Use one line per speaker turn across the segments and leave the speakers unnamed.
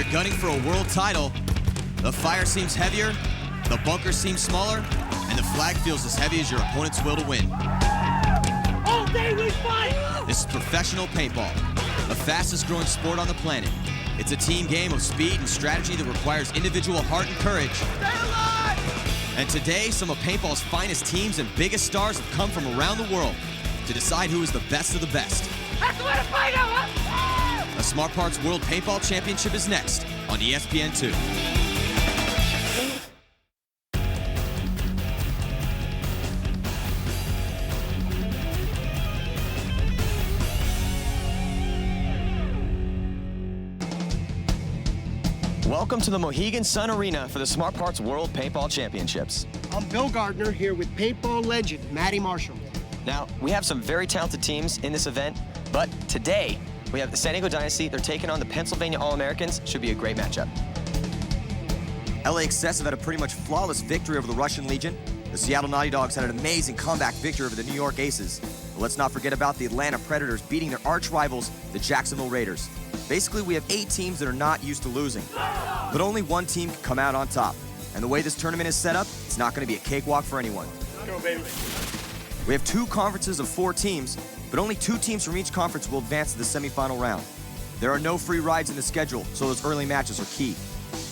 you're gunning for a world title, the fire seems heavier, the bunker seems smaller, and the flag feels as heavy as your opponent's will to win.
All day we fight!
This is professional paintball, the fastest growing sport on the planet. It's a team game of speed and strategy that requires individual heart and courage.
Stay alive!
And today, some of paintball's finest teams and biggest stars have come from around the world to decide who is the best of the best.
That's the way to fight out, huh?
The Smart Parts World Paintball Championship is next on ESPN2.
Welcome to the Mohegan Sun Arena for the Smart Parts World Paintball Championships.
I'm Bill Gardner here with paintball legend Matty Marshall.
Now, we have some very talented teams in this event, but today we have the San Diego Dynasty. They're taking on the Pennsylvania All-Americans. Should be a great matchup.
LA Excessive had a pretty much flawless victory over the Russian Legion. The Seattle Naughty Dogs had an amazing comeback victory over the New York Aces. But let's not forget about the Atlanta Predators beating their arch rivals, the Jacksonville Raiders. Basically, we have 8 teams that are not used to losing, but only one team can come out on top. And the way this tournament is set up, it's not going to be a cakewalk for anyone.
Go, baby.
We have 2 conferences of 4 teams, but only 2 teams from each conference will advance to the semifinal round. There are no free rides in the schedule, so those early matches are key.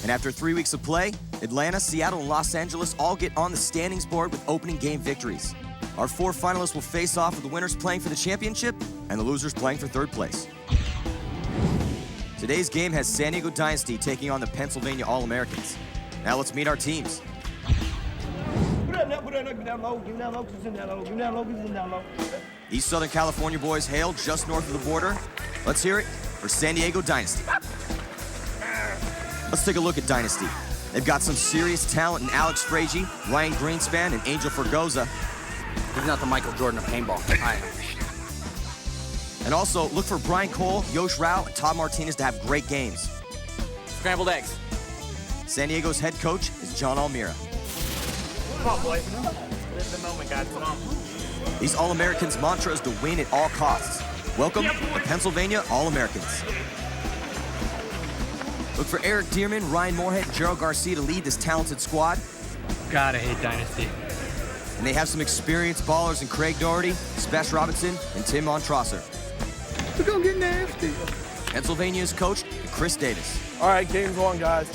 And after 3 weeks of play, Atlanta, Seattle, and Los Angeles all get on the standings board with opening game victories. Our 4 finalists will face off with the winners playing for the championship and the losers playing for 3rd place. Today's game has San Diego Dynasty taking on the Pennsylvania All-Americans. Now let's meet our teams. These Southern California boys hail just north of the border. Let's hear it for San Diego Dynasty. Let's take a look at Dynasty. They've got some serious talent in Alex Frazier, Ryan Greenspan, and Angel Fergoza.
He's not the Michael Jordan of paintball. I am.
And also, look for Brian Cole, Yosh Rao, and Todd Martinez to have great games.
Scrambled eggs.
San Diego's head coach is John Almira.
Come on, boys. This is the moment, guys. Come on.
These All-Americans' mantra is to win at all costs. Welcome, the Pennsylvania All-Americans. Look for Eric Dearman, Ryan Moorhead, and Gerald Garcia to lead this talented squad.
God, I hate Dynasty.
And they have some experienced ballers in Craig Doherty, Spesh Robinson, and Tim Montrosser.
We're gonna get nasty.
Pennsylvania is coached by Chris Davis.
All right, game's on, guys.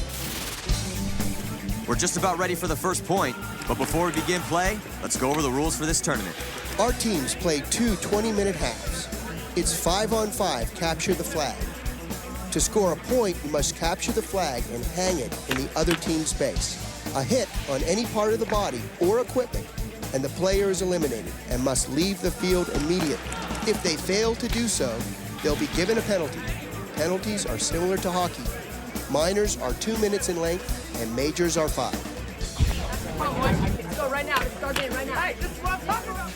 We're just about ready for the first point, but before we begin play, let's go over the rules for this tournament.
Our teams play 2 20-minute halves. It's 5-on-5, capture the flag. To score a point, you must capture the flag and hang it in the other team's base. A hit on any part of the body or equipment, and the player is eliminated and must leave the field immediately. If they fail to do so, they'll be given a penalty. Penalties are similar to hockey. Minors are 2 minutes in length, and majors are 5.
Come on, boys. Let's go right now. Let's start in right now.
Hey, this is what I'm talking about.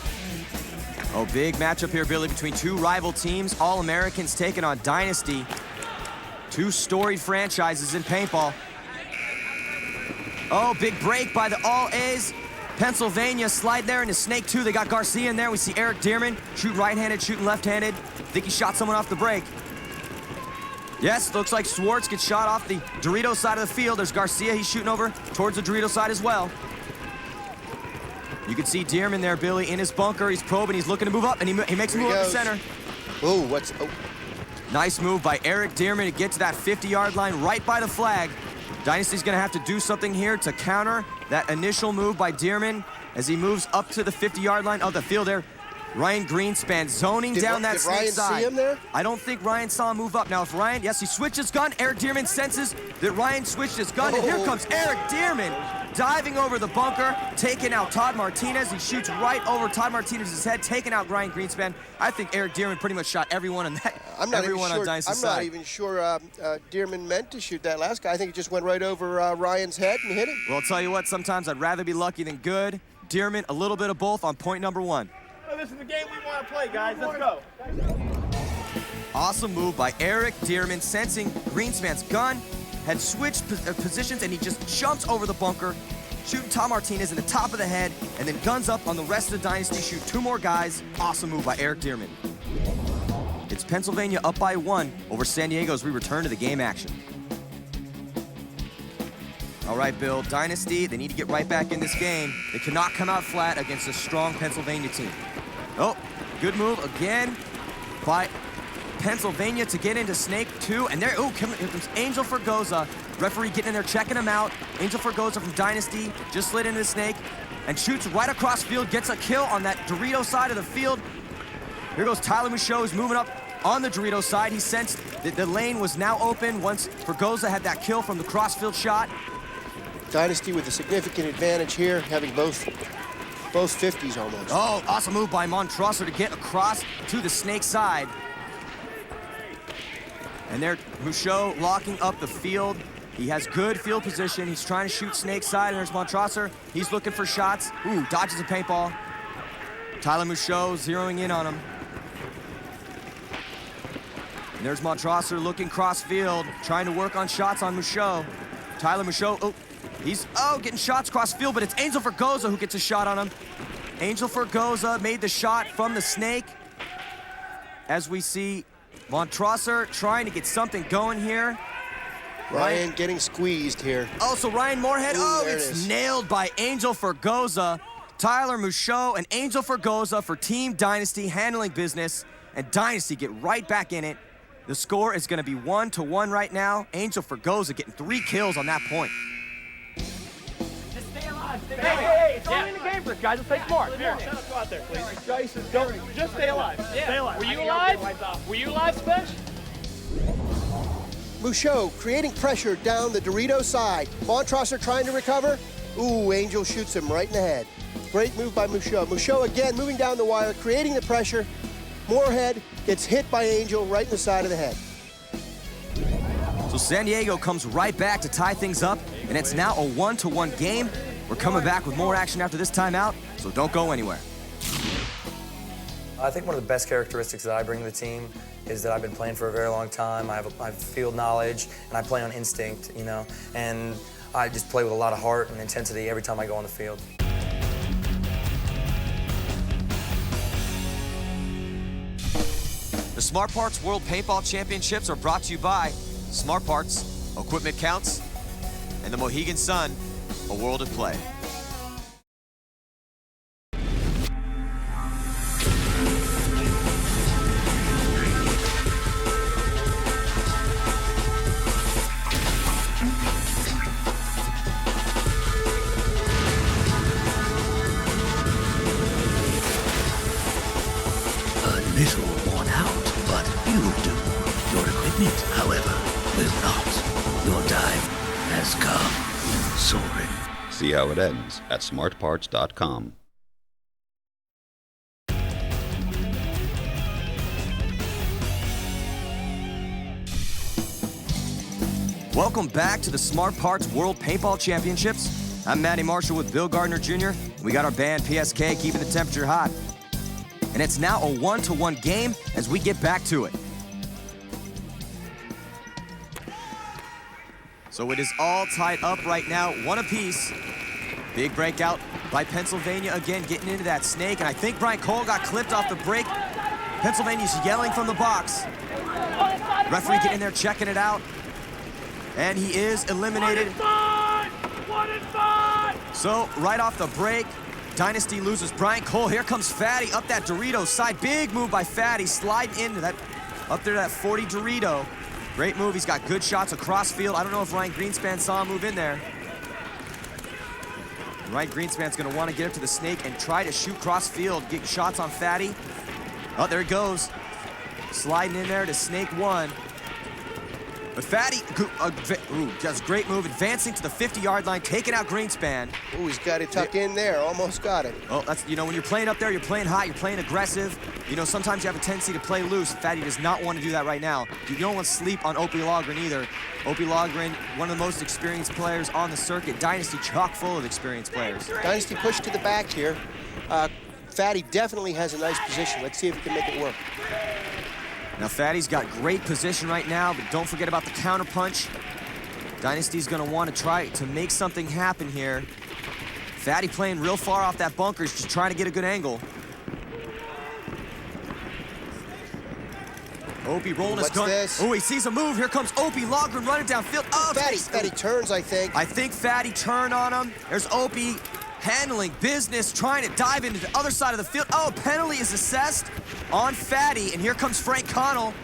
Oh, big matchup here, Billy, between 2 rival teams. All-Americans taking on Dynasty. 2 storied franchises in paintball. Oh, big break by the All-A's. Pennsylvania slide there into Snake 2. They got Garcia in there. We see Eric Dearman shoot right-handed, shooting left-handed. Think he shot someone off the break. Yes, looks like Schwartz gets shot off the Dorito side of the field. There's Garcia. He's shooting over towards the Dorito side as well. You can see Dearman there, Billy, in his bunker. He's probing. He's looking to move up, and he makes a move up the center.
Oh,
Nice move by Eric Dearman to get to that 50-yard line right by the flag. Dynasty's going to have to do something here to counter that initial move by Dearman as he moves up to the 50-yard line of the field there. Ryan Greenspan zoning down that snake
Ryan
side.
see him there?
I don't think Ryan saw him move up. Now, if Ryan, yes, he switched his gun. Eric Dearman senses that Ryan switched his gun, and here comes Eric Dearman diving over the bunker, taking out Todd Martinez. He shoots right over Todd Martinez's head, taking out Ryan Greenspan. I think Eric Dearman pretty much shot everyone on that.
I'm not
everyone
even sure,
on Dynasty's
I'm not
side.
even sure Dearman meant to shoot that last guy. I think it just went right over Ryan's head and hit him.
Well, I'll tell you what, sometimes I'd rather be lucky than good. Dearman, a little bit of both on point number 1.
Oh, this is the game we want to play, guys. Let's go.
Awesome move by Eric Dearman, sensing Greenspan's gun, had switched positions, and he just jumps over the bunker, shooting Tom Martinez in the top of the head, and then guns up on the rest of the Dynasty, shoot 2 more guys. Awesome move by Eric Dearman. It's Pennsylvania up by 1 over San Diego as we return to the game action. All right, Bill, Dynasty, they need to get right back in this game. They cannot come out flat against a strong Pennsylvania team. Oh, good move again by Pennsylvania to get into Snake 2. And there, here comes Angel Fergoza. Referee getting in there, checking him out. Angel Fergoza from Dynasty just slid into the Snake and shoots right across field, gets a kill on that Dorito side of the field. Here goes Tyler Michaud, who's moving up on the Dorito side. He sensed that the lane was now open once Fergoza had that kill from the crossfield shot.
Dynasty with a significant advantage here, having both 50s almost.
Oh, awesome move by Montrosser to get across to the Snake side. And there, Michaud locking up the field. He has good field position. He's trying to shoot Snake side, and there's Montrosser. He's looking for shots. Ooh, dodges a paintball. Tyler Michaud zeroing in on him. And there's Montrosser looking cross field, trying to work on shots on Michaud. Tyler Michaud, he's getting shots cross field, but it's Angel Fergoza who gets a shot on him. Angel Fergoza made the shot from the Snake. As we see Montrosser trying to get something going here.
Ryan getting squeezed here.
Oh, so Ryan Moorhead,
It's
it's nailed by Angel Fergoza. Tyler Michaud and Angel Fergoza for Team Dynasty handling business, and Dynasty get right back in it. The score is gonna be 1-1 right now. Angel Fergoza getting 3 kills on that point.
Just stay alive. Hey, it's only in the game for us, guys. Let's take more.
Here, shut up out there, please. Guys, don't, just stay alive. Yeah. Stay alive. Were you alive? Were you alive, Spence?
Michaud creating pressure down the Dorito side. Montrosser trying to recover. Ooh, Angel shoots him right in the head. Great move by Michaud. Michaud again moving down the wire, creating the pressure. Moorhead gets hit by Angel right in the side of the head.
So San Diego comes right back to tie things up, and it's now a 1-1 game. We're coming back with more action after this timeout, so don't go anywhere.
I think one of the best characteristics that I bring to the team is that I've been playing for a very long time. I have field knowledge, and I play on instinct, you know, and I just play with a lot of heart and intensity every time I go on the field.
The Smart Parts World Paintball Championships are brought to you by Smart Parts, Equipment Counts, and the Mohegan Sun, a world of play.
A little worn out, but you'll do. Your equipment, however, will not. Your time has come, Soren.
See how it ends at smartparts.com.
Welcome back to the Smart Parts World Paintball Championships. I'm Matty Marshall with Bill Gardner Jr. We got our band PSK keeping the temperature hot. And it's now a 1-1 game as we get back to it. So it is all tied up right now, 1 apiece. Big breakout by Pennsylvania again, getting into that Snake, and I think Brian Cole got clipped off the break. Pennsylvania's yelling from the box. Referee getting in there, checking it out. And he is eliminated.
1 and 5!
So right off the break, Dynasty loses Brian Cole. Here comes Fatty up that Dorito side. Big move by Fatty, slide into that, up there that 40 Dorito. Great move, he's got good shots across field. I don't know if Ryan Greenspan saw him move in there. Ryan Greenspan's gonna wanna get up to the Snake and try to shoot cross field, get shots on Fatty. Oh, there he goes. Sliding in there to Snake 1. But Fatty, does a great move, advancing to the 50-yard line, taking out Greenspan.
Ooh, he's got it tucked in there, almost got it.
Oh, that's, you know, when you're playing up there, you're playing hot, you're playing aggressive. You know, sometimes you have a tendency to play loose. Fatty does not want to do that right now. You don't want to sleep on Opie Logren either. Opie Logren, one of the most experienced players on the circuit. Dynasty chock full of experienced players.
Dynasty pushed to the back here. Fatty definitely has a nice position. Let's see if he can make it work.
Now, Fatty's got great position right now, but don't forget about the counter punch. Dynasty's gonna want to try to make something happen here. Fatty playing real far off that bunker, just trying to get a good angle. Opie rolling his gun.
This?
Oh, he sees a move. Here comes Opie. Logren running downfield. Oh,
Fatty turns, I think.
I think Fatty turned on him. There's Opie handling business, trying to dive into the other side of the field. Oh, penalty is assessed on Fatty, and here comes Frank Connell.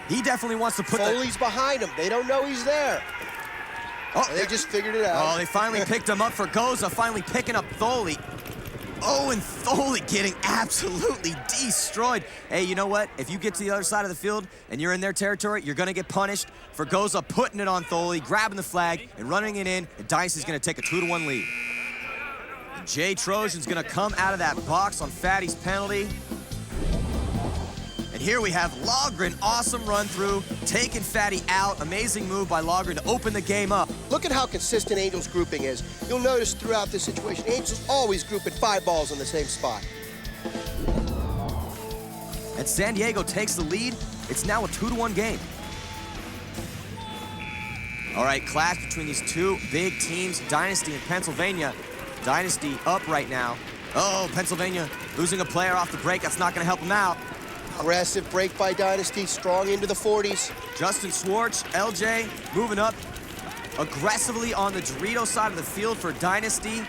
He definitely wants to put
Foley's behind him. They don't know he's there.
Oh,
they just figured it out.
Oh, they finally picked him up for Goza, finally picking up Foley. Oh, and Foley getting absolutely destroyed. Hey, you know what? If you get to the other side of the field and you're in their territory, you're going to get punished for Goza putting it on Foley, grabbing the flag, and running it in, and Dynasty's going to take a 2-1 lead. And Jay Trojan's going to come out of that box on Fatty's penalty. And here we have Logren, awesome run through, taking Fatty out. Amazing move by Logren to open the game up.
Look at how consistent Angels grouping is. You'll notice throughout this situation, Angels always group at 5 balls in the same spot.
And San Diego takes the lead. It's now a 2-1 game. All right, clash between these two big teams, Dynasty and Pennsylvania. Dynasty up right now. Oh, Pennsylvania losing a player off the break. That's not going to help them out.
Aggressive break by Dynasty, strong into the 40s.
Justin Schwartz, LJ, moving up aggressively on the Dorito side of the field for Dynasty.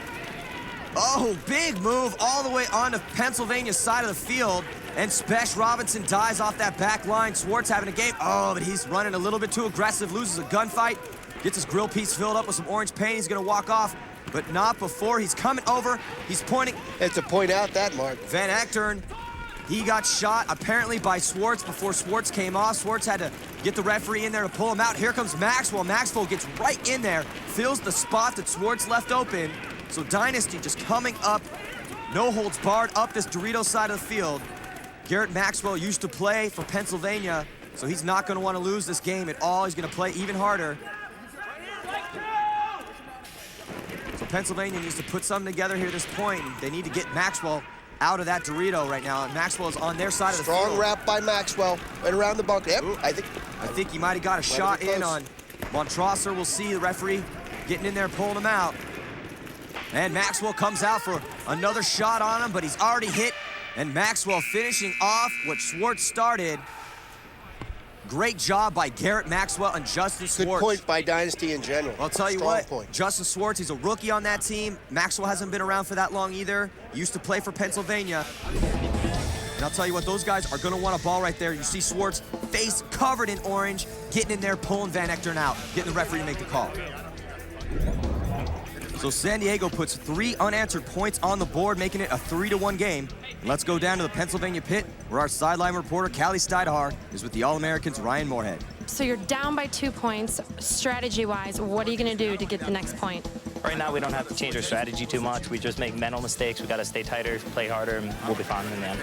Oh, big move all the way onto Pennsylvania's side of the field. And Spesh Robinson dies off that back line. Schwartz having a game. Oh, but he's running a little bit too aggressive, loses a gunfight. Gets his grill piece filled up with some orange paint. He's going to walk off, but not before. He's coming over. He's pointing.
It's a point out that, Mark.
Van Echtern. He got shot, apparently, by Schwartz before Schwartz came off. Schwartz had to get the referee in there to pull him out. Here comes Maxwell. Maxwell gets right in there, fills the spot that Schwartz left open. So Dynasty just coming up, no holds barred, up this Dorito side of the field. Garrett Maxwell used to play for Pennsylvania, so he's not going to want to lose this game at all. He's going to play even harder. So Pennsylvania needs to put something together here at this point. They need to get Maxwell out of that Dorito right now, and Maxwell's on their side of the field.
Strong wrap by Maxwell, right around the bunker. Yep,
I think he might have got a shot in on Montrosser. We'll see the referee getting in there, pulling him out. And Maxwell comes out for another shot on him, but he's already hit. And Maxwell finishing off what Schwartz started. Great job by Garrett Maxwell and Justin Schwartz.
Good point by Dynasty in general.
I'll tell you what, Justin Schwartz, he's a rookie on that team. Maxwell hasn't been around for that long either. He used to play for Pennsylvania. And I'll tell you what, those guys are gonna want a ball right there. You see Schwartz, face covered in orange, getting in there, pulling Van Echtern out, getting the referee to make the call. So San Diego puts 3 unanswered points on the board, making it a 3-1 game. And let's go down to the Pennsylvania pit, where our sideline reporter, Callie Steidhar, is with the All-Americans, Ryan Moorhead.
So you're down by 2 points. Strategy-wise, what are you going to do to get the next point?
Right now, we don't have to change our strategy too much. We just make mental mistakes. We got to stay tighter, play harder, and we'll be fine in the end.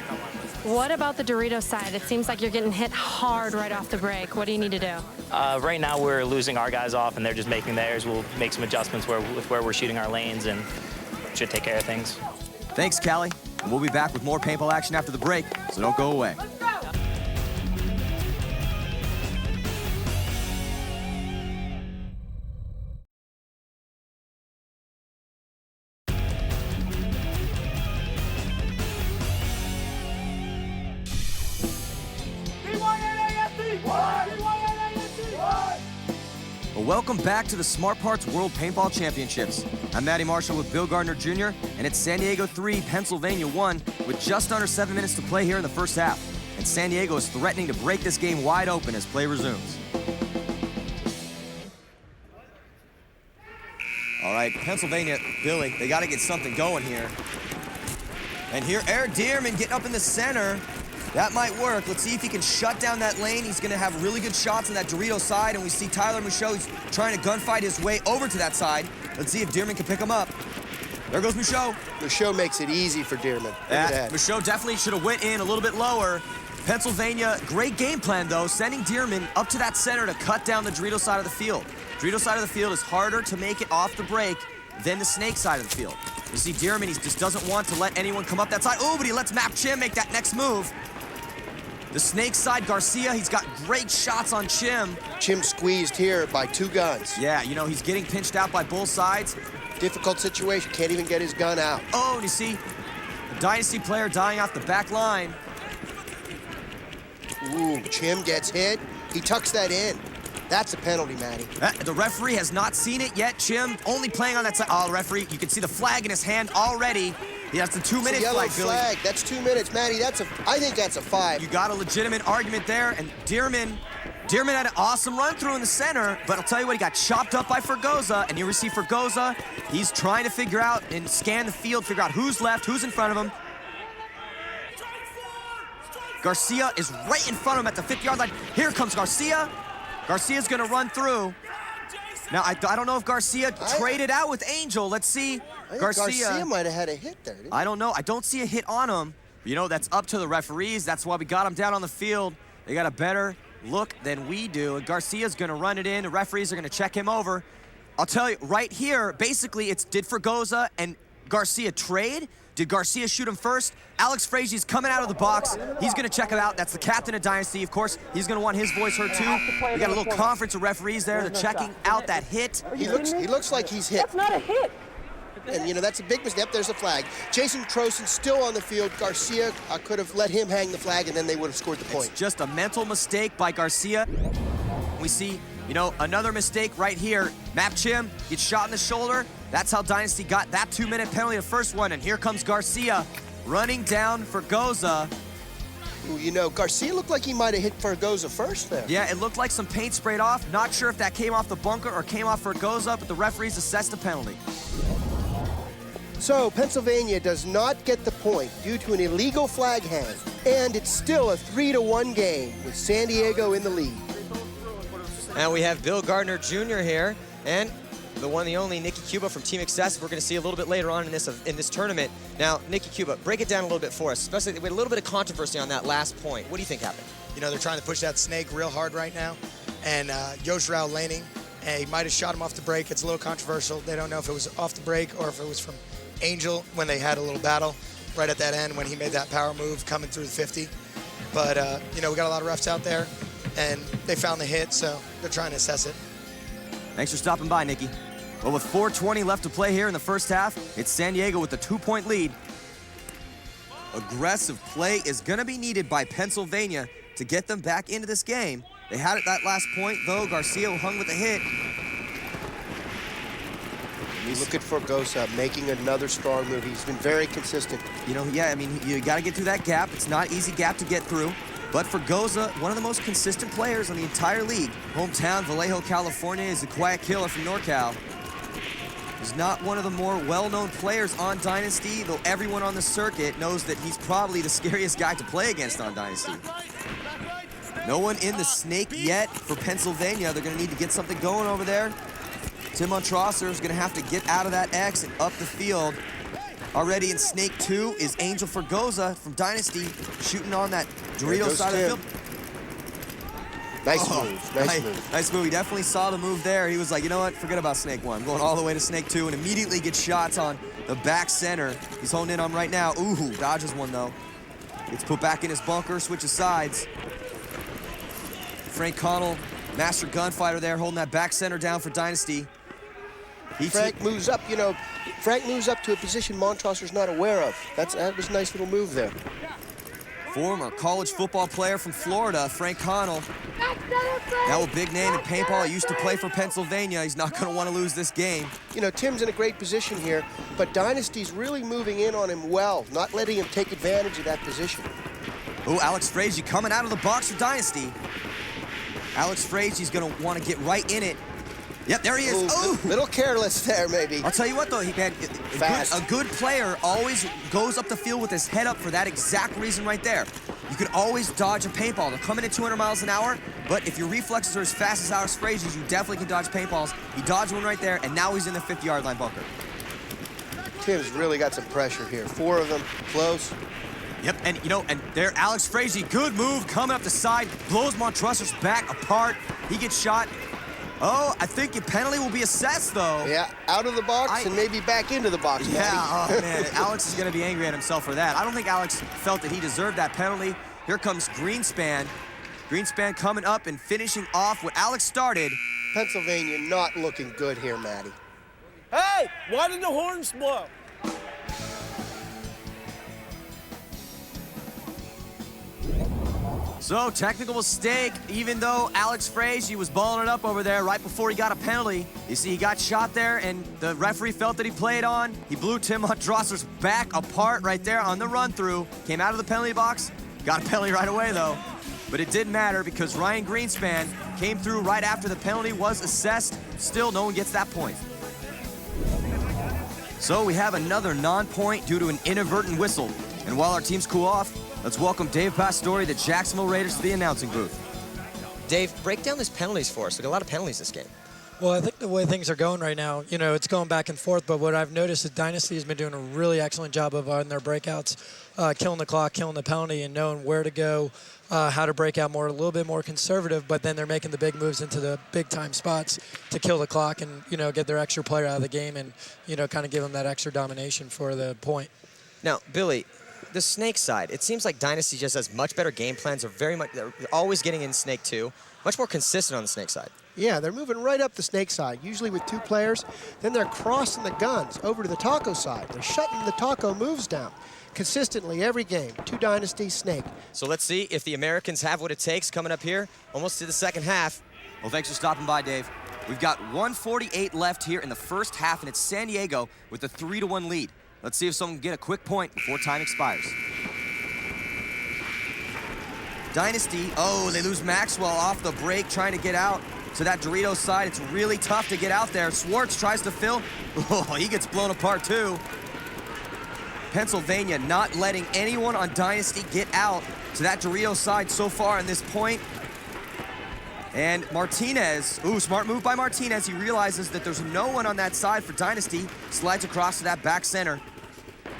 What about the Dorito side? It seems like you're getting hit hard right off the break. What do you need to do?
Right now, we're losing our guys off, and they're just making theirs. We'll make some adjustments with where we're shooting our lanes, and should take care of things.
Thanks, Callie. And we'll be back with more paintball action after the break, so don't go away. Welcome back to the Smart Parts World Paintball Championships. I'm Matty Marshall with Bill Gardner Jr., and it's San Diego 3, Pennsylvania 1, with just under 7 minutes to play here in the first half. And San Diego is threatening to break this game wide open as play resumes. All right, Pennsylvania, Billy, they got to get something going here. And here, Eric Dearman getting up in the center. That might work. Let's see if he can shut down that lane. He's going to have really good shots on that Dorito side, and we see Tyler Michaud. He's trying to gunfight his way over to that side. Let's see if Dearman can pick him up. There goes Michaud.
Michaud makes it easy for Dearman.
Michaud definitely should have went in a little bit lower. Pennsylvania, great game plan, though, sending Dearman up to that center to cut down the Dorito side of the field. Dorito side of the field is harder to make it off the break than the Snake side of the field. You see Dearman, he just doesn't want to let anyone come up that side. Oh, but he lets Map Chim make that next move. The Snake side, Garcia, he's got great shots on Chim.
Chim squeezed here by 2 guns.
Yeah, you know, he's getting pinched out by both sides.
Difficult situation, can't even get his gun out.
Oh, and you see a Dynasty player dying off the back line.
Ooh, Chim gets hit. He tucks that in. That's a penalty, Matty.
The referee has not seen it yet. Chim only playing on that side. Oh, referee, you can see the flag in his hand already. He has the 2-minute
yellow
flag, Billy.
flag. That's 2 minutes, Matty. I think that's a 5.
You got a legitimate argument there, and Dearman had an awesome run through in the center, but I'll tell you what, he got chopped up by Fergoza, and you see Fergoza, he's trying to figure out and scan the field, figure out who's left, who's in front of him. Garcia is right in front of him at the 50-yard line. Here comes Garcia. Garcia's gonna run through. Now, I don't know if Garcia traded out with Angel. Let's see.
Garcia might have had a hit there, didn't he?
I don't know. I don't see a hit on him. You know, that's up to the referees. That's why we got him down on the field. They got a better look than we do. And Garcia's gonna run it in. The referees are gonna check him over. I'll tell you, right here, basically, did Fergoza and Garcia trade? Did Garcia shoot him first? Alex Frazier's coming out of the box. He's gonna check him out. That's the captain of Dynasty. Of course, he's gonna want his voice heard too. We got a little conference of referees there. They're checking out that hit.
He looks like he's hit.
That's not a hit.
And, you know, that's a big mistake. There's the flag. Jason Trosen still on the field. Garcia could have let him hang the flag, and then they would have scored the point.
It's just a mental mistake by Garcia. We see, you know, another mistake right here. Map Chim gets shot in the shoulder. That's how Dynasty got that 2-minute penalty, the first one. And here comes Garcia running down Fergoza.
Ooh, you know, Garcia looked like he might have hit Fergoza first there.
Yeah, it looked like some paint sprayed off. Not sure if that came off the bunker or came off Fergoza, but the referees assessed the penalty.
So, Pennsylvania does not get the point due to an illegal flag hang. And it's still a 3-1 game with San Diego in the lead.
And we have Bill Gardner Jr. here, and the one, the only Nicky Cuba from Team Excess. We're going to see a little bit later on in this tournament. Now, Nicky Cuba, break it down a little bit for us, especially with a little bit of controversy on that last point. What do you think happened?
You know, they're trying to push that snake real hard right now, and Yosh Rao laning, and he might have shot him off the break. It's a little controversial. They don't know if it was off the break or if it was from Angel when they had a little battle right at that end when he made that power move coming through the 50. But, you know, we got a lot of refs out there, and they found the hit, so they're trying to assess it.
Thanks for stopping by, Nicky. Well, with 4:20 left to play here in the first half, it's San Diego with the 2-point lead. Aggressive play is going to be needed by Pennsylvania to get them back into this game. They had it that last point, though. Garcia hung with a hit.
Look at Fergoza making another strong move. He's been very consistent.
You know, yeah, I mean, you got to get through that gap. It's not an easy gap to get through. But Fergoza, one of the most consistent players on the entire league. Hometown, Vallejo, California, is a quiet killer from NorCal. He's not one of the more well-known players on Dynasty, though everyone on the circuit knows that he's probably the scariest guy to play against on Dynasty. No one in the snake yet for Pennsylvania. They're going to need to get something going over there. Tim Montrosser is going to have to get out of that X and up the field. Already in Snake 2 is Angel Fergoza from Dynasty shooting on that Dorito side of the field.
Nice move, nice move.
Nice move. He definitely saw the move there. He was like, you know what, forget about Snake 1. I'm going all the way to Snake 2 and immediately gets shots on the back center. He's holding in on right now. Ooh, dodges one though. Gets put back in his bunker, switches sides. Frank Connell, master gunfighter there, holding that back center down for Dynasty.
Frank moves up, you know, Frank moves up to a position Montrosser's not aware of. That was a nice little move there.
Former college football player from Florida, Frank Connell. Now a big name in paintball. He used to play for Pennsylvania. He's not going to want to lose this game.
You know, Tim's in a great position here, but Dynasty's really moving in on him well, not letting him take advantage of that position.
Oh, Alex Frazier coming out of the box for Dynasty. Alex Frazier's going to want to get right in it. Yep, there he is.
Ooh, little careless there, maybe.
I'll tell you what, though, a good player always goes up the field with his head up for that exact reason right there. You can always dodge a paintball. They're coming at 200 miles an hour, but if your reflexes are as fast as Alex Frazier's, you definitely can dodge paintballs. He dodged one right there, and now he's in the 50-yard line bunker.
Tim's really got some pressure here. 4 of them, close.
Yep, and you know, and there, Alex Frazier, good move, coming up the side, blows Montrosser's back apart. He gets shot. Oh, I think your penalty will be assessed, though.
Yeah, out of the box and maybe back into the box.
Yeah, oh, man. Alex is going to be angry at himself for that. I don't think Alex felt that he deserved that penalty. Here comes Greenspan. Greenspan coming up and finishing off what Alex started.
Pennsylvania not looking good here, Matty.
Hey, why did the horns blow?
So, technical mistake, even though Alex Frazier was balling it up over there right before he got a penalty. You see, he got shot there, and the referee felt that he played on. He blew Tim Drosser's back apart right there on the run-through. Came out of the penalty box, got a penalty right away, though. But it didn't matter because Ryan Greenspan came through right after the penalty was assessed. Still, no one gets that point. So, we have another non-point due to an inadvertent whistle. And while our teams cool off, let's welcome Dave Pastore, the Jacksonville Raiders, to the announcing booth.
Dave, break down these penalties for us. We got a lot of penalties this game.
Well, I think the way things are going right now, you know, it's going back and forth, but what I've noticed is Dynasty has been doing a really excellent job of on their breakouts, killing the clock, killing the penalty, and knowing where to go, how to break out more, a little bit more conservative, but then they're making the big moves into the big-time spots to kill the clock and, you know, get their extra player out of the game and, you know, kind of give them that extra domination for the point.
Now, Billy, the snake side, it seems like Dynasty just has much better game plans. They're always getting in snake 2, much more consistent on the snake side.
Yeah, they're moving right up the snake side, usually with 2 players. Then they're crossing the guns over to the taco side. They're shutting the taco moves down consistently every game. 2 Dynasty, snake.
So let's see if the Americans have what it takes coming up here, almost to the second half.
Well, thanks for stopping by, Dave. We've got 1:48 left here in the first half, and it's San Diego with a 3-1 lead. Let's see if someone can get a quick point before time expires. Dynasty, oh, they lose Maxwell off the break trying to get out to that Doritos side. It's really tough to get out there. Swartz tries to fill. Oh, he gets blown apart too. Pennsylvania not letting anyone on Dynasty get out to that Doritos side so far in this point. And Martinez, ooh, smart move by Martinez. He realizes that there's no one on that side for Dynasty. Slides across to that back center.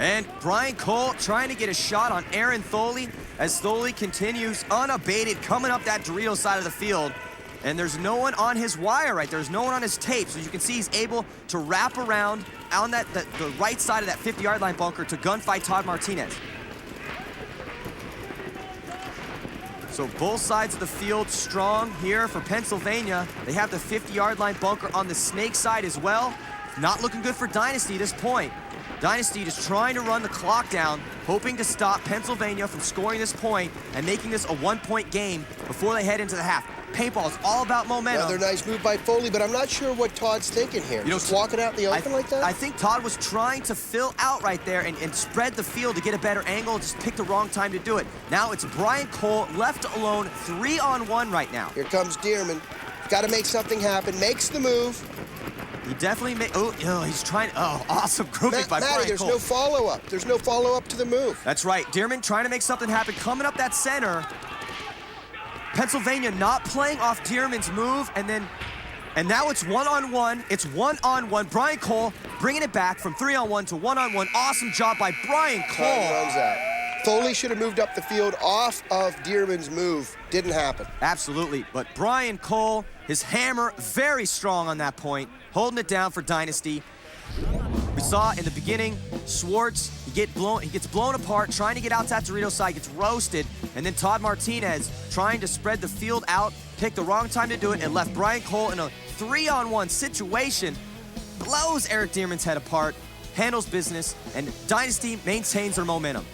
And Brian Cole trying to get a shot on Aaron Tholey as Tholey continues unabated coming up that Doritos side of the field. And there's no one on his wire right there. There's no one on his tape. So you can see he's able to wrap around on the right side of that 50-yard line bunker to gunfight Todd Martinez. So both sides of the field strong here for Pennsylvania. They have the 50-yard line bunker on the snake side as well. Not looking good for Dynasty at this point. Dynasty just trying to run the clock down, hoping to stop Pennsylvania from scoring this point and making this a 1-point game before they head into the half. Paintball is all about momentum.
Another nice move by Foley, but I'm not sure what Todd's thinking here. You know, just walking out in the open like that?
I think Todd was trying to fill out right there and spread the field to get a better angle, just picked the wrong time to do it. Now it's Brian Cole left alone, 3-on-1 right now.
Here comes Dearman. Got to make something happen, makes the move.
He definitely made, he's trying, awesome grouping by Brian Cole.
There's no follow-up. There's no follow-up to the move.
That's right, Dearman trying to make something happen, coming up that center. Pennsylvania not playing off Dearman's move, and now it's 1-on-1. It's 1-on-1. Brian Cole bringing it back from 3-on-1 to 1-on-1. Awesome job by Brian Cole.
Runs out. Foley should have moved up the field off of Dearman's move. Didn't happen.
Absolutely, but Brian Cole, his hammer, very strong on that point, holding it down for Dynasty. We saw in the beginning, Swartz, he gets blown apart, trying to get out to that Doritos side, gets roasted, and then Todd Martinez trying to spread the field out, picked the wrong time to do it, and left Brian Cole in a 3-on-1 situation, blows Eric Dearman's head apart, handles business, and Dynasty maintains their momentum.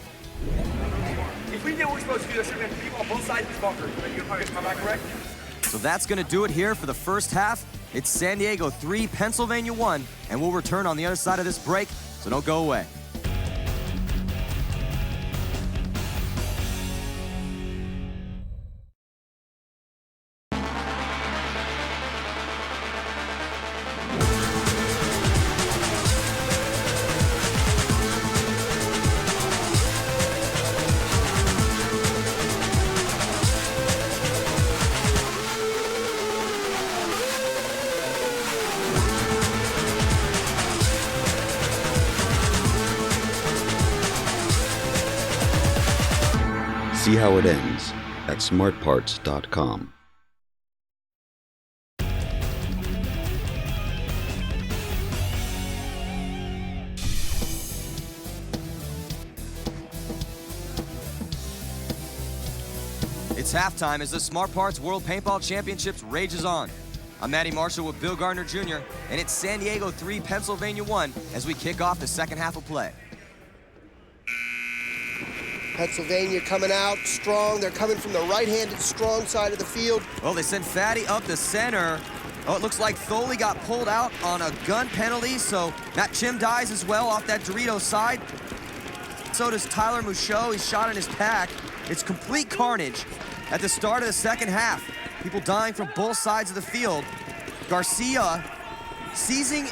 If we did what we're supposed to do, there should have been people on both sides of this bunker. Am I correct?
So that's going to do it here for the first half. It's San Diego 3, Pennsylvania 1, and we'll return on the other side of this break, so don't go away.
See how it ends at smartparts.com.
It's halftime as the Smart Parts World Paintball Championships rages on. I'm Matty Marshall with Bill Gardner Jr., and it's San Diego 3, Pennsylvania 1 as we kick off the second half of play.
Pennsylvania coming out strong. They're coming from the right-handed strong side of the field.
Well, they send Fatty up the center. Oh, it looks like Foley got pulled out on a gun penalty, so Matt Chim dies as well off that Doritos side. So does Tyler Mouchot. He's shot in his pack. It's complete carnage at the start of the second half. People dying from both sides of the field. Garcia seizing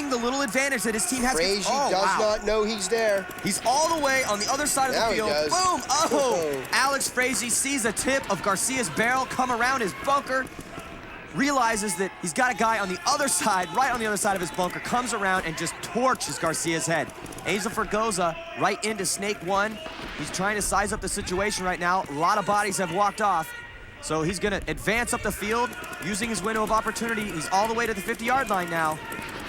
the little advantage that his team has.
Frazee does not know he's there.
He's all the way on the other side of the field.
He does.
Boom! Oh! Alex Frazee sees a tip of Garcia's barrel come around his bunker, realizes that he's got a guy on the other side, right on the other side of his bunker, comes around and just torches Garcia's head. Angel Fergoza right into Snake 1. He's trying to size up the situation right now. A lot of bodies have walked off. So he's gonna advance up the field using his window of opportunity. He's all the way to the 50-yard line now.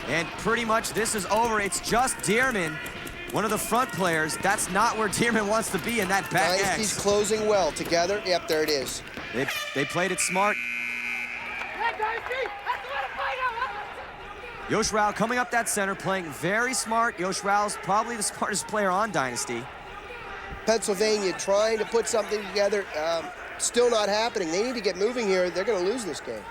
And pretty much this is over. It's just Dearman, one of the front players. That's not where Dearman wants to be in that back X.
He's closing well together. Yep, there it is.
They played it smart. Yosh Rao coming up that center, playing very smart. Yosh Rao's probably the smartest player on Dynasty.
Pennsylvania trying to put something together. Still not happening. They need to get moving here. They're going to lose this game.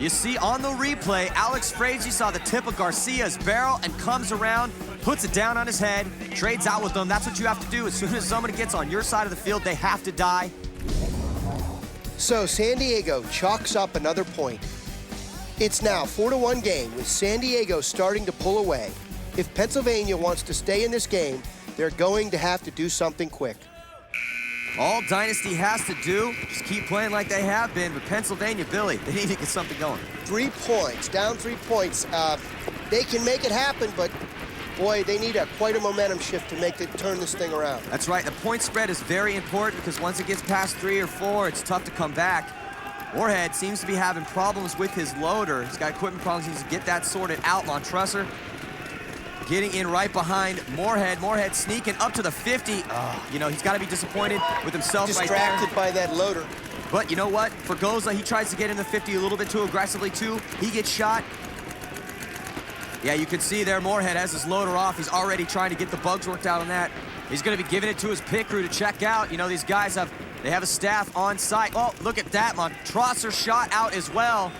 You see on the replay, Alex Frazee saw the tip of Garcia's barrel and comes around, puts it down on his head, trades out with them. That's what you have to do. As soon as somebody gets on your side of the field, they have to die.
So San Diego chalks up another point. It's now 4-1 game with San Diego starting to pull away. If Pennsylvania wants to stay in this game, they're going to have to do something quick.
All Dynasty has to do is keep playing like they have been, but Pennsylvania, Billy, they need to get something going.
3 points, down 3 points. They can make it happen, but boy, they need quite a momentum shift to turn this thing around.
That's right, the point spread is very important because once it gets past 3 or 4, it's tough to come back. Moorhead seems to be having problems with his loader. He's got equipment problems, he needs to get that sorted out. Montressor getting in right behind Moorhead. Moorhead sneaking up to the 50. You know, he's got to be disappointed with himself right there.
Distracted by that loader.
But you know what? Fergoza, he tries to get in the 50 a little bit too aggressively too. He gets shot. Yeah, you can see there Moorhead has his loader off. He's already trying to get the bugs worked out on that. He's going to be giving it to his pit crew to check out. You know, these guys have a staff on site. Oh, look at that. Montrosser shot out as well.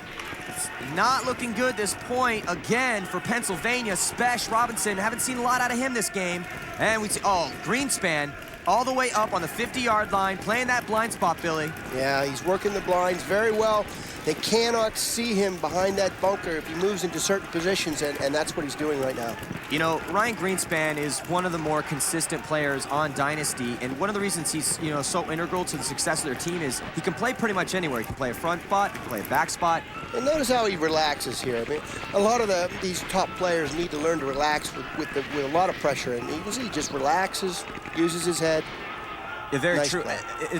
It's not looking good this point again for Pennsylvania. Spesh Robinson, haven't seen a lot out of him this game. And we see, Greenspan all the way up on the 50-yard line, playing that blind spot, Billy.
Yeah, he's working the blinds very well. They cannot see him behind that bunker if he moves into certain positions, and that's what he's doing right now.
You know, Ryan Greenspan is one of the more consistent players on Dynasty, and one of the reasons he's, you know, so integral to the success of their team is he can play pretty much anywhere. He can play a front spot, he can play a back spot.
And notice how he relaxes here. I mean, a lot of these top players need to learn to relax with a lot of pressure, and you can see he just relaxes, uses his head.
Yeah, very
nice
true.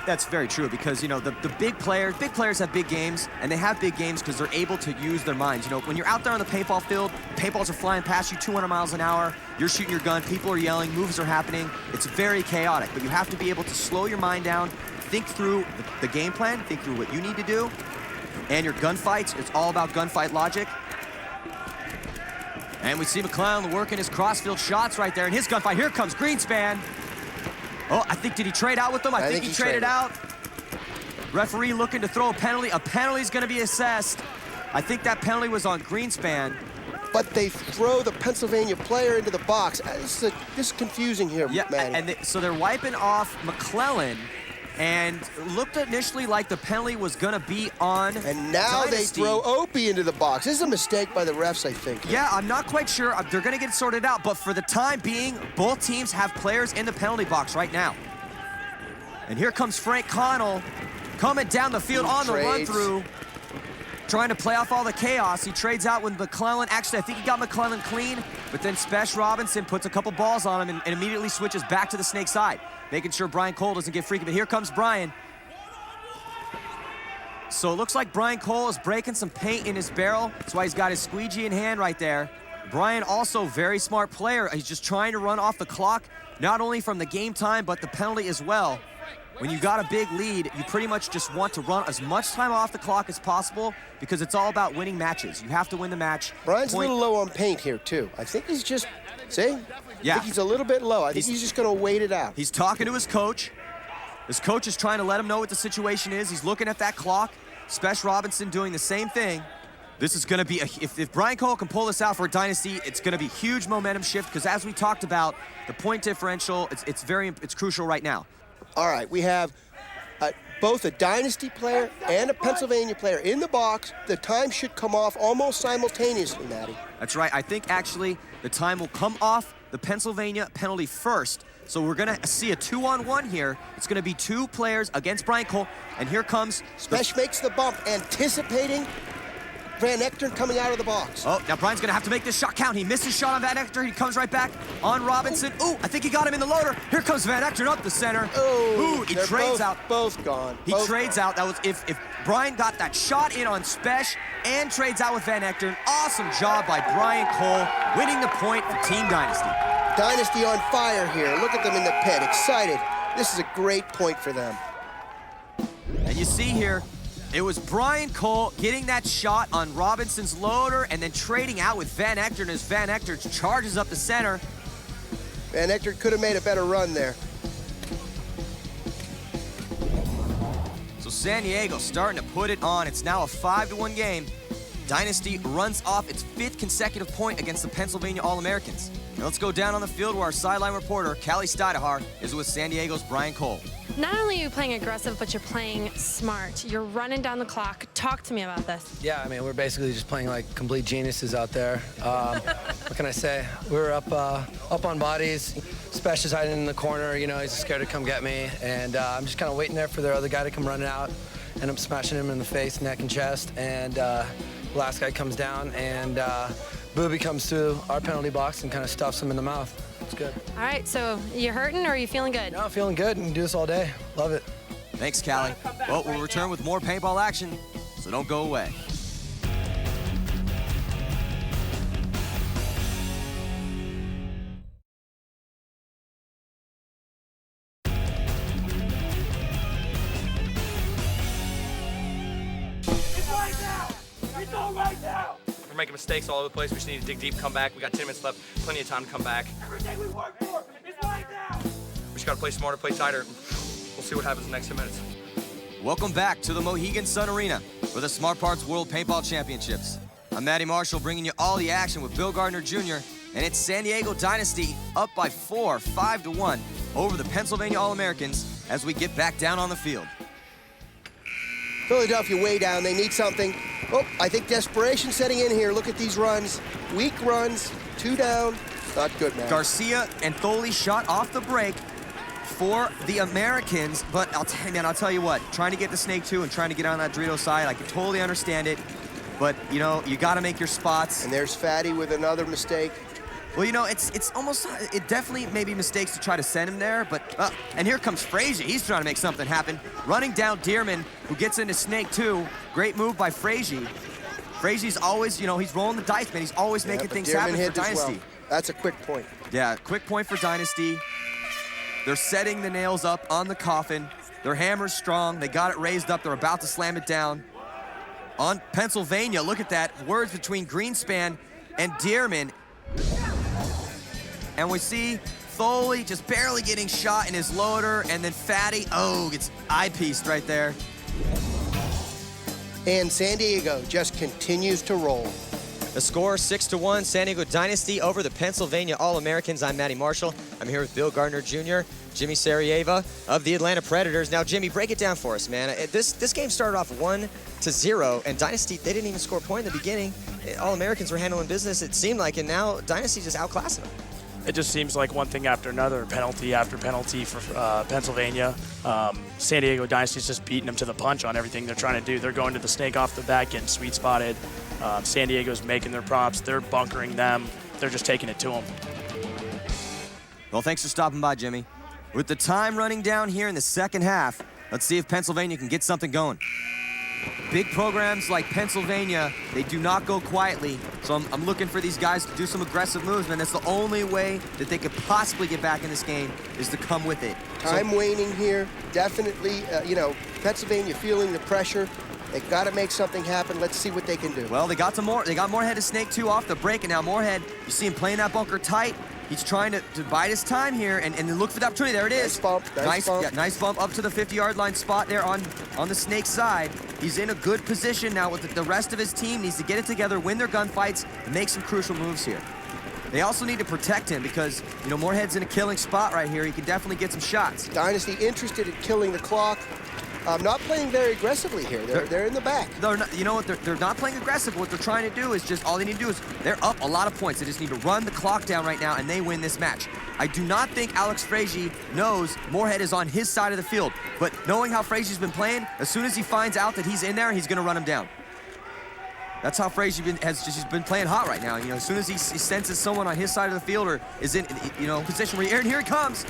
That's very true because, you know, the big players have big games, and they have big games because they're able to use their minds. You know, when you're out there on the paintball field, paintballs are flying past you 200 miles an hour, you're shooting your gun, people are yelling, moves are happening. It's very chaotic, but you have to be able to slow your mind down, think through the game plan, think through what you need to do, and your gunfights, it's all about gunfight logic. And we see McClellan working his crossfield shots right there in his gunfight. Here comes Greenspan. Oh, I think, did he trade out with them? I think he traded out. Referee looking to throw a penalty. A penalty is going to be assessed. I think that penalty was on Greenspan.
But they throw the Pennsylvania player into the box. This is confusing here, man.
And so they're wiping off McClellan, and looked initially like the penalty was going to be on
And now
Dynasty.
They throw Opie into the box. This is a mistake by the refs, I think.
Yeah, I'm not quite sure. They're going to get it sorted out, but for the time being, both teams have players in the penalty box right now. And here comes Frank Connell coming down the field on the run-through, trying to play off all the chaos. He trades out with McClellan. Actually, I think he got McClellan clean, but then Spesh Robinson puts a couple balls on him and immediately switches back to the snake side, making sure Brian Cole doesn't get freaky. But here comes Brian. So it looks like Brian Cole is breaking some paint in his barrel. That's why he's got his squeegee in hand right there. Brian also very smart player. He's just trying to run off the clock, not only from the game time, but the penalty as well. When you got a big lead, you pretty much just want to run as much time off the clock as possible because it's all about winning matches. You have to win the match.
Brian's a little low on paint here, too. I think he's just See?
Yeah.
I think he's a little bit low. I think he's just going to wait it out.
He's talking to his coach. His coach is trying to let him know what the situation is. He's looking at that clock. Spesh Robinson doing the same thing. This is going to be, if Brian Cole can pull this out for a Dynasty, it's going to be huge momentum shift because as we talked about, the point differential, it's crucial right now.
All right, we have both a Dynasty player and a Pennsylvania player in the box. The time should come off almost simultaneously, Matty.
That's right. I think actually the time will come off the Pennsylvania penalty first. So we're going to see a 2-on-1 here. It's going to be 2 players against Brian Cole. And here comes...
Spesh makes the bump, anticipating Van Echtern coming out of the box.
Oh, now Brian's going to have to make this shot count. He missed his shot on Van Echtern. He comes right back on Robinson. Ooh, I think he got him in the loader. Here comes Van Echtern up the center.
Oh,
he trades out.
Both gone.
He trades out. That was if Brian got that shot in on Spesh and trades out with Van Echtern. Awesome job by Brian Cole, winning the point for Team Dynasty.
Dynasty on fire here. Look at them in the pit, excited. This is a great point for them.
And you see here, it was Brian Cole getting that shot on Robinson's loader and then trading out with Van Echtern as Van Echtern charges up the center.
Van Echtern could have made a better run there.
So San Diego starting to put it on. It's now a 5-1 game. Dynasty runs off its 5th consecutive point against the Pennsylvania All-Americans. Now let's go down on the field where our sideline reporter, Callie Stidehar, is with San Diego's Brian Cole.
Not only are you playing aggressive, but you're playing smart. You're running down the clock. Talk to me about this.
Yeah, I mean, we're basically just playing like complete geniuses out there. What can I say? We were up on bodies. Spesh is hiding in the corner. You know, he's scared to come get me. And I'm just kind of waiting there for their other guy to come running out. And I'm smashing him in the face, neck, and chest. And the last guy comes down, and Booby comes through our penalty box and kind of stuffs him in the mouth. It's good.
All right, so you hurting or are you feeling good?
No, I'm feeling good and do this all day. Love it.
Thanks, Callie. Well, we'll return with more paintball action, so don't go away.
We're making mistakes all over the place. We just need to dig deep, come back. We got 10 minutes left, plenty of time to come back.
Everything we work for is right now.
We just got to play smarter, play tighter. We'll see what happens in the next 10 minutes.
Welcome back to the Mohegan Sun Arena for the Smart Parts World Paintball Championships. I'm Matty Marshall bringing you all the action with Bill Gardner Jr. And it's San Diego Dynasty up by 5-1 over the Pennsylvania All-Americans as we get back down on the field.
Philadelphia way down. They need something. Oh, I think desperation setting in here. Look at these runs. Weak runs, 2 down. Not good, man.
Garcia and Foley shot off the break for the Americans, but I'll tell you what, trying to get the Snake 2 and trying to get on that Dorito side, I can totally understand it, but, you know, you got to make your spots.
And there's Fatty with another mistake.
Well, you know, it definitely may be mistakes to try to send him there, but, and here comes Frazier. He's trying to make something happen. Running down Dearman, who gets into Snake 2. Great move by Frazier. Frazier's always, you know, he's rolling the dice, man. He's always making things happen for Dynasty.
Well. That's a quick point.
Yeah, quick point for Dynasty. They're setting the nails up on the coffin. Their hammer's strong. They got it raised up. They're about to slam it down. On Pennsylvania, look at that. Words between Greenspan and Dearman. And we see Foley just barely getting shot in his loader, and then Fatty, gets eyepieced right there.
And San Diego just continues to roll.
The score, 6-1, San Diego Dynasty over the Pennsylvania All-Americans. I'm Matty Marshall. I'm here with Bill Gardner Jr., Jimmy Sarajevo of the Atlanta Predators. Now, Jimmy, break it down for us, man. This game started off 1-0, and Dynasty, they didn't even score a point in the beginning. All-Americans were handling business, it seemed like, and now Dynasty just outclassing them.
It just seems like one thing after another, penalty after penalty for Pennsylvania. San Diego Dynasty's just beating them to the punch on everything they're trying to do. They're going to the snake off the back, getting sweet spotted. San Diego's making their props. They're bunkering them. They're just taking it to them.
Well, thanks for stopping by, Jimmy. With the time running down here in the second half, let's see if Pennsylvania can get something going. Big programs like Pennsylvania, they do not go quietly. So I'm looking for these guys to do some aggressive moves, man. That's the only way that they could possibly get back in this game is to come with it.
Time waning here. Definitely, Pennsylvania feeling the pressure. They've got to make something happen. Let's see what they can do.
Well, they got Moorhead to Snake 2 off the break, and now Moorhead, you see him playing that bunker tight. He's trying to bide his time here and then look for the opportunity. There it is.
Nice bump, nice bump.
Yeah, nice bump up to the 50-yard line spot there on the Snake side. He's in a good position now with the rest of his team. Needs to get it together, win their gunfights, and make some crucial moves here. They also need to protect him because, you know, Moorhead's in a killing spot right here. He can definitely get some shots.
Dynasty interested in killing the clock. Not playing very aggressively here. They're in the back.
They're not, you know what? They're not playing aggressive. What they're trying to do is just, all they need to do is, they're up a lot of points. They just need to run the clock down right now, and they win this match. I do not think Alex Frazier knows Moorhead is on his side of the field, but knowing how Frazier's been playing, as soon as he finds out that he's in there, he's going to run him down. That's how Frazier has been playing hot right now. You know, as soon as he senses someone on his side of the field or is in, you know, position where and here he comes.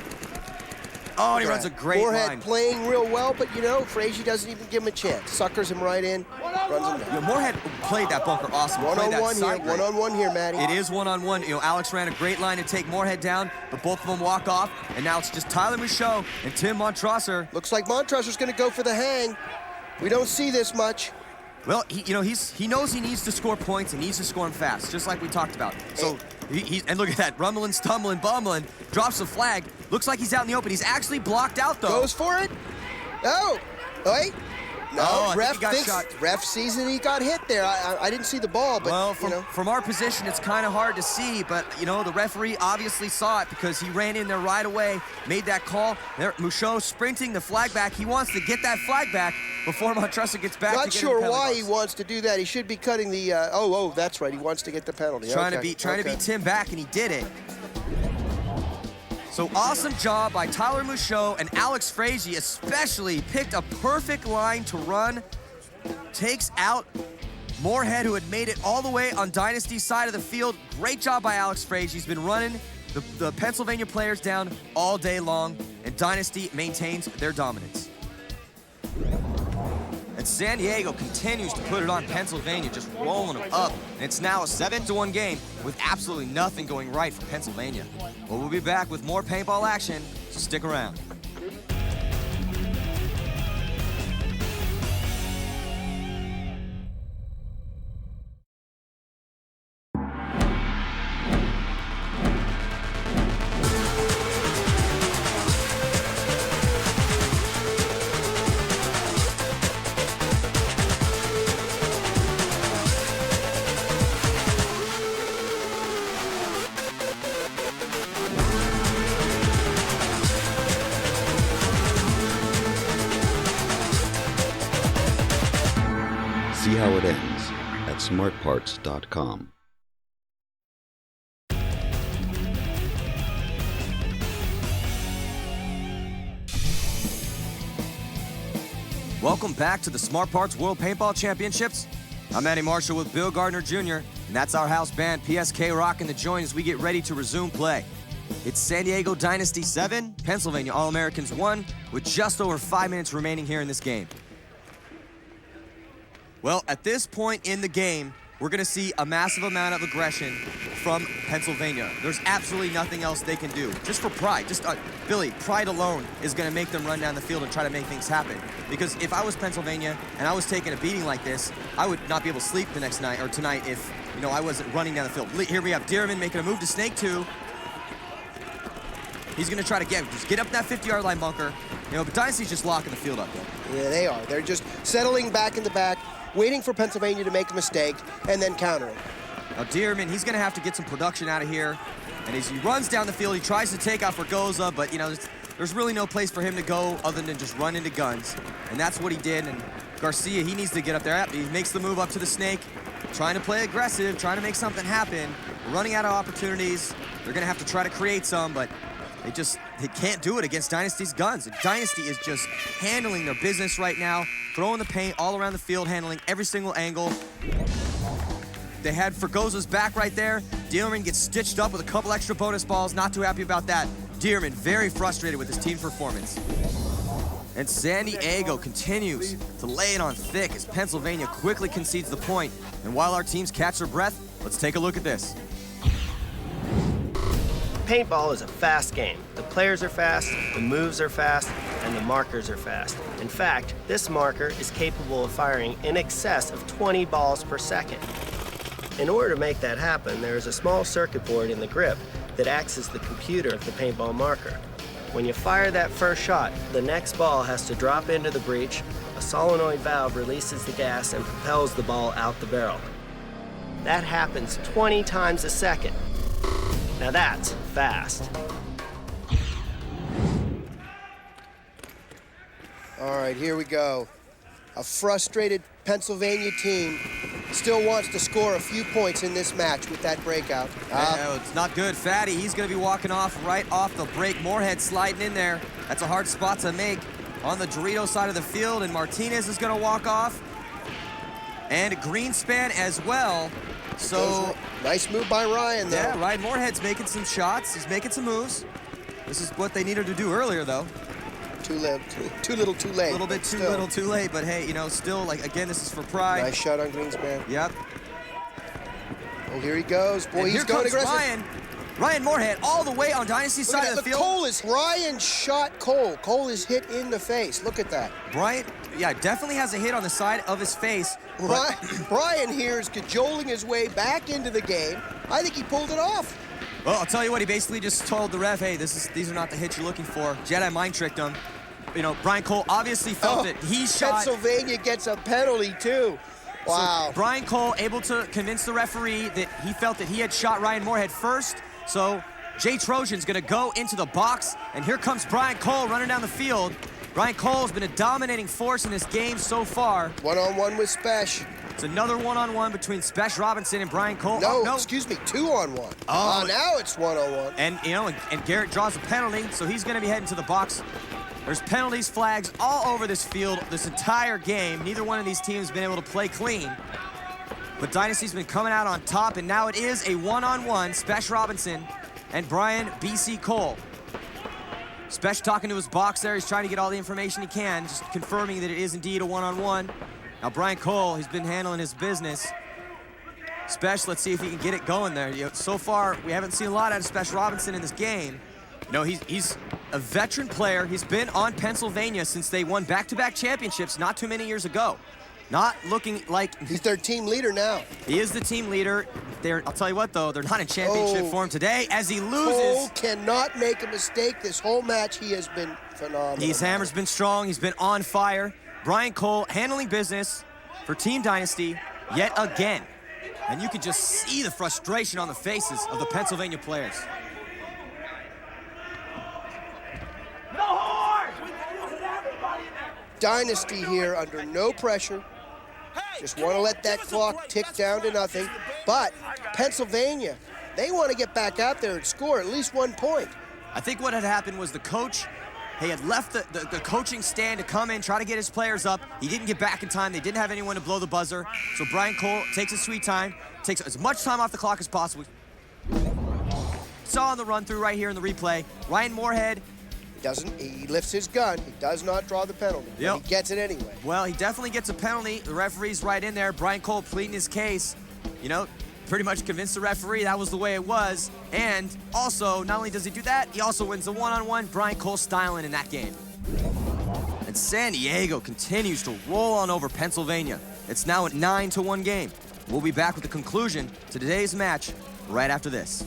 Oh, and he runs a great
Moorhead
line.
playing real well, but you know, Frazier doesn't even give him a chance. Suckers him right in, runs him down.
Yeah, Moorhead played that bunker awesome.
One-on-one here, Matty.
It is one-on-one. You know, Alex ran a great line to take Moorhead down, but both of them walk off, and now it's just Tyler Michaud and Tim Montrosser.
Looks like Montrosser's going to go for the hang. We don't see this much.
Well, he knows he needs to score points and needs to score them fast, just like we talked about. So and look at that, rumbling, stumbling, bumbling, drops the flag. Looks like he's out in the open. He's actually blocked out though.
Goes for it. Oh, wait. No, ref sees it. He got hit there. I didn't see the ball, but
well, from our position, it's kind of hard to see. But you know, the referee obviously saw it because he ran in there right away, made that call. There, Michaud sprinting the flag back. He wants to get that flag back before Montrosser gets back.
Not sure why he wants to do that. He should be cutting the. Oh, that's right. He wants to get the penalty.
Trying to beat Tim back, and he did it. So awesome job by Tyler Michaud, and Alex Frazier especially picked a perfect line to run. Takes out Moorhead, who had made it all the way on Dynasty's side of the field. Great job by Alex Frazier. He's been running the Pennsylvania players down all day long, and Dynasty maintains their dominance. And San Diego continues to put it on Pennsylvania, just rolling them up. And it's now a 7-1 game with absolutely nothing going right for Pennsylvania. Well, we'll be back with more paintball action, so stick around.
See how it ends at smartparts.com.
Welcome back to the Smart Parts World Paintball Championships. I'm Eddie Marshall with Bill Gardner Jr., and that's our house band, PSK rocking the joint as we get ready to resume play. It's San Diego Dynasty 7, Pennsylvania All-Americans 1, with just over 5 minutes remaining here in this game. Well, at this point in the game, we're going to see a massive amount of aggression from Pennsylvania. There's absolutely nothing else they can do. Just for pride, Billy, pride alone is going to make them run down the field and try to make things happen. Because if I was Pennsylvania and I was taking a beating like this, I would not be able to sleep the next night or tonight if, you know, I wasn't running down the field. Here we have Dearman making a move to Snake 2. He's going to try to get up that 50-yard line bunker. You know, but Dynasty's just locking the field up though.
Yeah, they are. They're just settling back in the back, waiting for Pennsylvania to make a mistake, and then countering.
Now Dearman, he's going to have to get some production out of here. And as he runs down the field, he tries to take out Fergoza, but, you know, there's really no place for him to go other than just run into guns. And that's what he did. And Garcia, he needs to get up there. He makes the move up to the Snake, trying to play aggressive, trying to make something happen. Running out of opportunities. They're going to have to try to create some, but they can't do it against Dynasty's guns. Dynasty is just handling their business right now, throwing the paint all around the field, handling every single angle. They had Fergoza's back right there. Dearman gets stitched up with a couple extra bonus balls. Not too happy about that. Dearman very frustrated with his team performance. And San Diego continues to lay it on thick as Pennsylvania quickly concedes the point. And while our teams catch their breath, let's take a look at this.
Paintball is a fast game. The players are fast, the moves are fast, and the markers are fast. In fact, this marker is capable of firing in excess of 20 balls per second. In order to make that happen, there is a small circuit board in the grip that acts as the computer of the paintball marker. When you fire that first shot, the next ball has to drop into the breech, a solenoid valve releases the gas and propels the ball out the barrel. That happens 20 times a second. Now that's fast.
All right, here we go. A frustrated Pennsylvania team still wants to score a few points in this match with that breakout.
It's not good. Fatty, he's going to be walking off right off the break. Moorhead sliding in there. That's a hard spot to make on the Dorito side of the field, and Martinez is going to walk off. And Greenspan as well. So
nice move by Ryan, though.
Yeah, Ryan Moorhead's making some shots. He's making some moves. This is what they needed to do earlier, though.
Too little, too late.
A little bit too little, too late. But hey, you know, still, like, again, this is for pride.
Nice shot on Greenspan.
Yep.
Oh, here he goes. Boy,
and
he's going aggressive.
Ryan Moorhead all the way on Dynasty side of the field.
Ryan shot Cole. Cole is hit in the face. Look at that.
Bryant, yeah, definitely has a hit on the side of his face.
Brian here is cajoling his way back into the game. I think he pulled it off.
Well, I'll tell you what, he basically just told the ref, hey, these are not the hits you're looking for. Jedi mind tricked him. You know, Brian Cole obviously felt that he shot.
Pennsylvania gets a penalty, too. Wow.
So Brian Cole able to convince the referee that he felt that he had shot Ryan Moorhead first. So Jay Trojan's going to go into the box, and here comes Brian Cole running down the field. Brian Cole's been a dominating force in this game so far.
One-on-one with Spesh.
It's another one-on-one between Spesh Robinson and Brian Cole.
No, excuse me, two-on-one. Now it's one-on-one.
And, you know, and Garrett draws a penalty, so he's going to be heading to the box. There's penalties, flags all over this field this entire game. Neither one of these teams has been able to play clean. But Dynasty's been coming out on top, and now it is a one-on-one, Spesh Robinson and Brian BC Cole. Spesh talking to his box there. He's trying to get all the information he can, just confirming that it is indeed a one-on-one. Now Brian Cole, he's been handling his business. Spesh, let's see if he can get it going there. You know, so far, we haven't seen a lot out of Spesh Robinson in this game. You know, he's a veteran player. He's been on Pennsylvania since they won back-to-back championships not too many years ago. Not looking like...
He's their team leader now.
He is the team leader. I'll tell you what, though, they're not in championship form today as he loses.
Cole cannot make a mistake this whole match. He has been phenomenal.
His hammer's been strong. He's been on fire. Brian Cole handling business for Team Dynasty yet again. And you can just see the frustration on the faces of the Pennsylvania players.
Dynasty here under no pressure. Just want to let that clock tick down to nothing. But Pennsylvania, they want to get back out there and score at least 1 point.
I think what had happened was the coach, he had left the coaching stand to come in, try to get his players up. He didn't get back in time. They didn't have anyone to blow the buzzer. So Brian Cole takes his sweet time, takes as much time off the clock as possible. Saw on the run through right here in the replay. Ryan Moorhead.
He lifts his gun. He does not draw the penalty. Yep. He gets it anyway.
Well, he definitely gets a penalty. The referee's right in there. Brian Cole pleading his case. You know, pretty much convinced the referee that was the way it was. And also, not only does he do that, he also wins the one-on-one. Brian Cole styling in that game. And San Diego continues to roll on over Pennsylvania. It's now a 9-1 game. We'll be back with the conclusion to today's match right after this.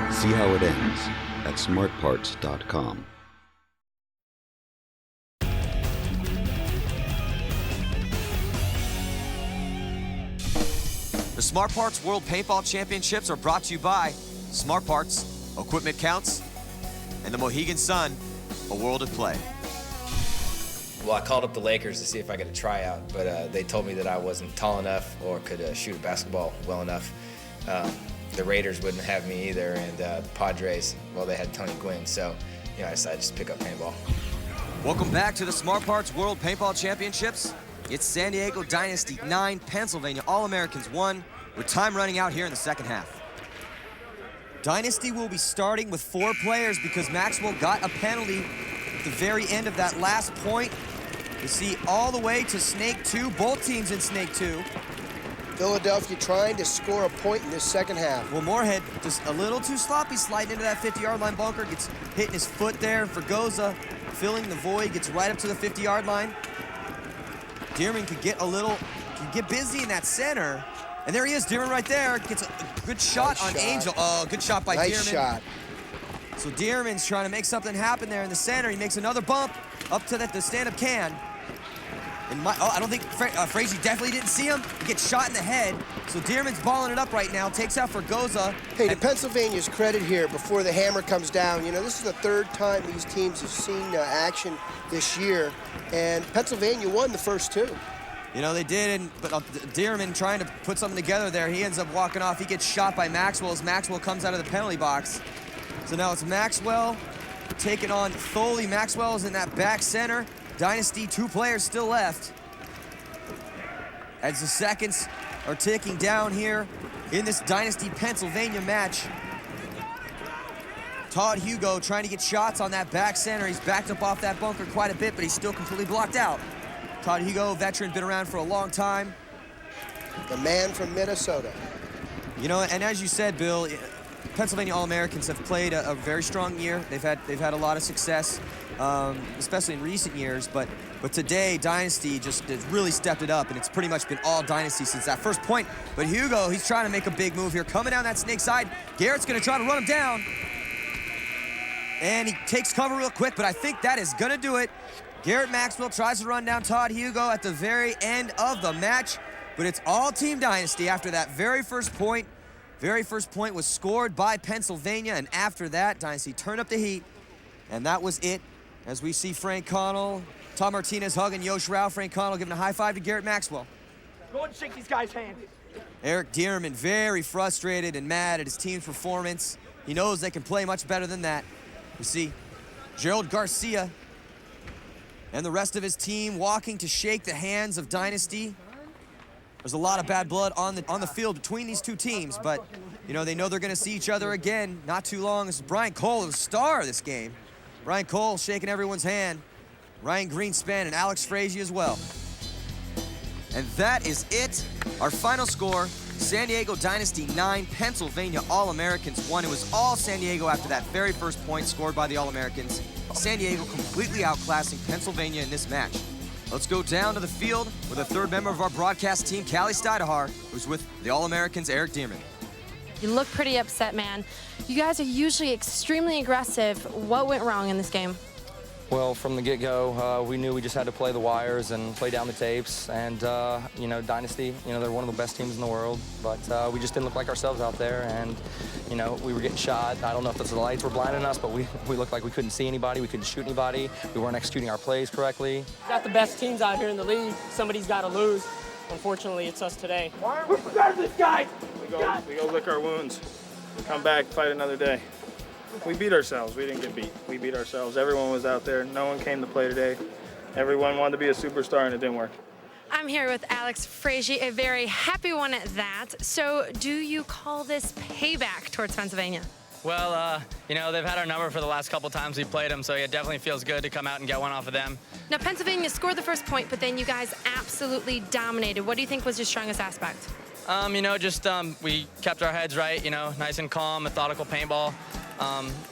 See how it ends at smartparts.com.
The Smart Parts World Paintball Championships are brought to you by Smart Parts, Equipment Counts, and the Mohegan Sun, a world at play.
Well, I called up the Lakers to see if I could try out, but they told me that I wasn't tall enough or could shoot a basketball well enough. The Raiders wouldn't have me either, and the Padres, well, they had Tony Gwynn, so you know, I decided to just pick up paintball.
Welcome back to the Smart Parts World Paintball Championships. It's San Diego Dynasty 9, Pennsylvania All-Americans 1. with time running out here in the second half. Dynasty will be starting with 4 players because Maxwell got a penalty at the very end of that last point. You see all the way to Snake 2, both teams in Snake 2.
Philadelphia trying to score a point in this second half.
Well, Moorhead just a little too sloppy, sliding into that 50-yard line bunker, gets hitting his foot there. Fregosa filling the void, gets right up to the 50-yard line. Dearman could get busy in that center. And there he is, Dearman right there. Gets a good shot on Angel. Oh, good shot by Dearman.
Nice shot.
So Dearman's trying to make something happen there in the center. He makes another bump up to the stand-up can. And I don't think Frazee definitely didn't see him. He gets shot in the head. So Dearman's balling it up right now. Takes out Fregosa.
Hey, to Pennsylvania's credit here, before the hammer comes down, you know, this is the 3rd time these teams have seen action this year. And Pennsylvania won the first 2.
You know, they did, but Dearman trying to put something together there. He ends up walking off. He gets shot by Maxwell as Maxwell comes out of the penalty box. So now it's Maxwell taking on Foley. Maxwell is in that back center. Dynasty, 2 players still left. As the seconds are ticking down here in this Dynasty Pennsylvania match. Todd Hugo trying to get shots on that back center. He's backed up off that bunker quite a bit, but he's still completely blocked out. Todd Hugo, veteran, been around for a long time.
The man from Minnesota.
You know, and as you said, Bill, Pennsylvania All-Americans have played a very strong year. They've had a lot of success, especially in recent years. But today, Dynasty just has really stepped it up, and it's pretty much been all Dynasty since that first point. But Hugo, he's trying to make a big move here, coming down that snake side. Garrett's going to try to run him down, and he takes cover real quick. But I think that is going to do it. Garrett Maxwell tries to run down Todd Hugo at the very end of the match, but it's all Team Dynasty after that very first point. Very first point was scored by Pennsylvania, and after that, Dynasty turned up the heat, and that was it. As we see Frank Connell, Tom Martinez hugging Yosh Rao, Frank Connell giving a high five to Garrett Maxwell.
Go and shake these guys' hands.
Eric Dearman very frustrated and mad at his team's performance. He knows they can play much better than that. We see Gerald Garcia and the rest of his team walking to shake the hands of Dynasty. There's a lot of bad blood on the field between these 2 teams, but you know, they know they're gonna see each other again not too long. This is Brian Cole, the star of this game. Brian Cole shaking everyone's hand. Ryan Greenspan and Alex Frazee as well. And that is it. Our final score, San Diego Dynasty 9, Pennsylvania All-Americans 1. It was all San Diego after that very first point scored by the All-Americans. San Diego completely outclassing Pennsylvania in this match. Let's go down to the field with a 3rd member of our broadcast team, Callie Stidehar, who's with the All-Americans, Eric Dearman.
You look pretty upset, man. You guys are usually extremely aggressive. What went wrong in this game?
Well, from the get-go, we knew we just had to play the wires and play down the tapes. And, you know, Dynasty, you know, they're one of the best teams in the world. But we just didn't look like ourselves out there. And, you know, we were getting shot. I don't know if the lights were blinding us, but we looked like we couldn't see anybody. We couldn't shoot anybody. We weren't executing our plays correctly.
Got the best teams out here in the league. Somebody's got to lose. Unfortunately, it's us today.
We're scared of this guy. We go lick our wounds. Come back, fight another day. We beat ourselves. We didn't get beat. We beat ourselves. Everyone was out there. No one came to play today. Everyone wanted to be a superstar, and it didn't work.
I'm here with Alex Frazee, a very happy one at that. So do you call this payback towards Pennsylvania?
Well, you know, they've had our number for the last couple times we played them, so it definitely feels good to come out and get one off of them.
Now, Pennsylvania scored the first point, but then you guys absolutely dominated. What do you think was your strongest aspect?
You know, just we kept our heads right, you know, nice and calm, methodical paintball.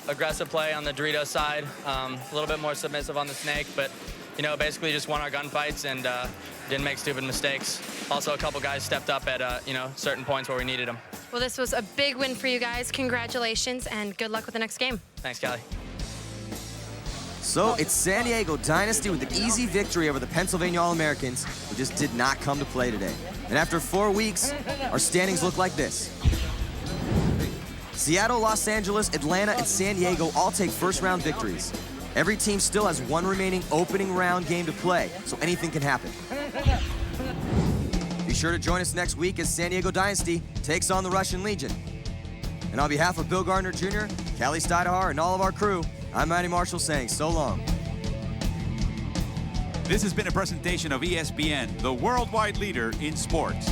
Aggressive play on the Doritos side, a little bit more submissive on the Snake, but, you know, basically just won our gunfights and didn't make stupid mistakes. Also, a couple guys stepped up at, you know, certain points where we needed them.
Well, this was a big win for you guys. Congratulations, and good luck with the next game.
Thanks, Callie.
So it's San Diego Dynasty with an easy victory over the Pennsylvania All-Americans, who just did not come to play today. And after 4 weeks, our standings look like this. Seattle, Los Angeles, Atlanta, and San Diego all take first-round victories. Every team still has one remaining opening round game to play, so anything can happen. Be sure to join us next week as San Diego Dynasty takes on the Russian Legion. And on behalf of Bill Gardner Jr., Callie Stidehar, and all of our crew, I'm Matty Marshall saying so long.
This has been a presentation of ESPN, the worldwide leader in sports.